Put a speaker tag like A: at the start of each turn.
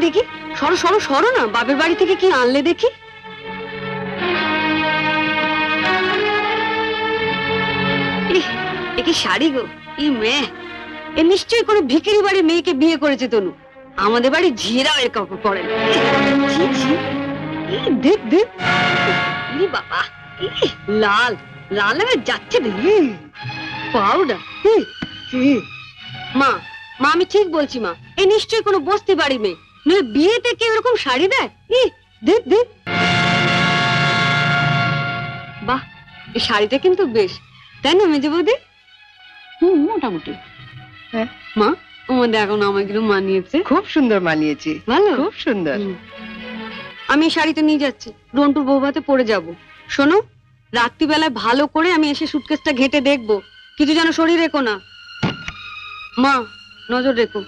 A: দেখি, সরো সরো সরো না, বাপের বাড়ি থেকে কি আনলে দেখি। এ কি শাড়ি গো, ই মেয়ে, এ নিশ্চয়ই কোনো ভিখারি বাড়ির মেয়েকে বিয়ে করেছে তনু। আমাদের বাড়ি ঝিরা এর কাপড় পরে না। দেখ দেখ, বাবা লাল লাল যাচ্ছে পাউডার। মা মা আমি ঠিক বলছি মা, এ নিশ্চয়ই কোনো বস্তি বাড়ি মেয়ে, নইলে বিয়েতে কেউ এরকম শাড়ি দেয়? দেখ দেখ, বাহ এই শাড়িটা কিন্তু বেশ, তাই না মেজে বৌদি? মোটামুটি।
B: হ্যাঁ
A: মা ও দেখো না, আমাকে মানিয়েছে,
B: খুব সুন্দর মানিয়েছে,
A: ভালো
B: খুব সুন্দর।
A: আমি এই শাড়িটা নিয়ে যাচ্ছি, রন্টুর বৌভাতে পরে যাব। শোনো, রাত্রিবেলায় ভালো করে আমি এসে সুটকেসটা ঘেটে দেখবো, কিছু যেন শরীর রেখো না। মা নজর রেখো।